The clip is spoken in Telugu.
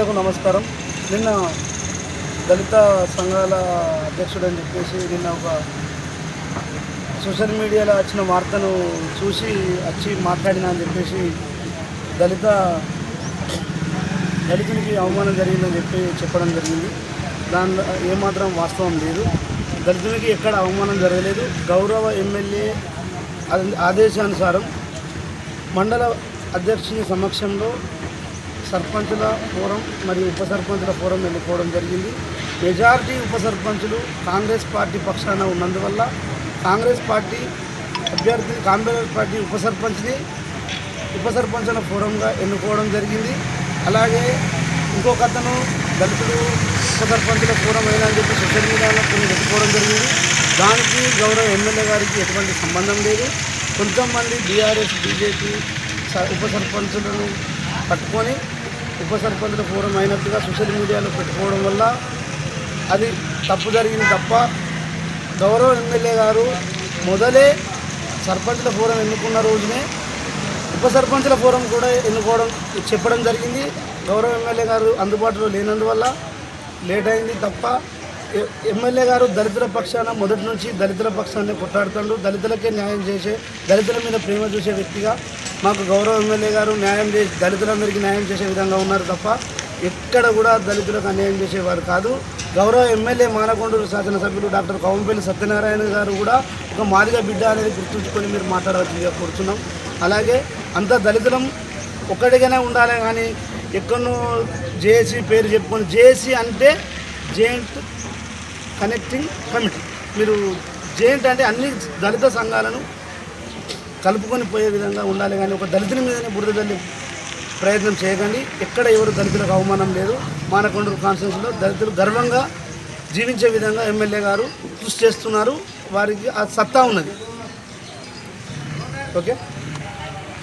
మిత్రులకు నమస్కారం. నిన్న దళిత సంఘాల అధ్యక్షుడు అని చెప్పేసి నిన్న ఒక సోషల్ మీడియాలో వచ్చిన వార్తను చూసి వచ్చి మాట్లాడినా అని చెప్పేసి దళితునికి అవమానం జరిగిందని చెప్పడం జరిగింది. దానిలో ఏమాత్రం వాస్తవం లేదు. దళితునికి ఎక్కడ అవమానం జరగలేదు. గౌరవ ఎమ్మెల్యే ఆదేశానుసారం మండల అధ్యక్షుని సమక్షంలో సర్పంచుల ఫోరం మరియు ఉప సర్పంచుల ఫోరం ఎన్నుకోవడం జరిగింది. మెజారిటీ ఉప సర్పంచులు కాంగ్రెస్ పార్టీ పక్షాన ఉన్నందువల్ల కాంగ్రెస్ పార్టీ అభ్యర్థిని కాంగ్రెస్ పార్టీ ఉప సర్పంచుల ఫోరంగా ఎన్నుకోవడం జరిగింది. అలాగే ఇంకొక అతను దళితుడు ఉప సర్పంచుల ఫోరం అయినా అని చెప్పి సోషల్ మీడియాలో కొన్ని పెట్టుకోవడం జరిగింది. దానికి గౌరవ ఎమ్మెల్యే గారికి ఎటువంటి సంబంధం లేదు. కొంతమంది బీఆర్ఎస్ బీజేపీ ఉప సర్పంచులను పట్టుకొని ఉప సర్పంచుల ఫోరం అయినట్టుగా సోషల్ మీడియాలో పెట్టుకోవడం వల్ల అది తప్పు జరిగింది తప్ప గౌరవ ఎమ్మెల్యే గారు మొదలే సర్పంచుల ఫోరం ఎన్నుకున్న రోజునే ఉప సర్పంచుల ఫోరం కూడా చెప్పడం జరిగింది. గౌరవ ఎమ్మెల్యే గారు అందుబాటులో లేనందువల్ల లేట్ అయింది తప్ప ఎమ్మెల్యే గారు దళితుల పక్షాన మొదటి నుంచి దళితుల పక్షాన్ని కొట్లాడుతాడు. దళితులకే న్యాయం చేసే, దళితుల మీద ప్రేమ చూసే వ్యక్తిగా మాకు గౌరవ ఎమ్మెల్యే గారు న్యాయం చేసి దళితులందరికీ న్యాయం చేసే విధంగా ఉన్నారు తప్ప ఎక్కడ కూడా దళితులకు అన్యాయం చేసేవారు కాదు. గౌరవ ఎమ్మెల్యే మానకొండూరు శాసనసభ్యులు డాక్టర్ కవంపల్లి సత్యనారాయణ గారు కూడా ఒక మాదిగ బిడ్డ అనేది గుర్తుంచుకొని మీరు మాట్లాడవలసిందిగా కోరుతున్నాం. అలాగే అంత దళితులం ఒక్కడిగానే ఉండాలి కానీ ఎక్కడో జేఏసీ పేరు చెప్పుకొని, జేఏసీ అంటే జాయింట్ కనెక్టింగ్ కమిటీ, మీరు జాయింట్ అంటే అన్ని దళిత సంఘాలను కలుపుకొని పోయే విధంగా ఉండాలి కానీ ఒక దళితుల మీదనే బురద జల్లి ప్రయత్నం చేయకండి. ఎక్కడ ఎవరు దళితులకు అవమానం లేదు. మానకొండూరు కాన్స్టిట్యూన్సీలో దళితులు గర్వంగా జీవించే విధంగా ఎమ్మెల్యే గారు కృషి చేస్తున్నారు. వారికి ఆ సత్తా ఉన్నది. ఓకే.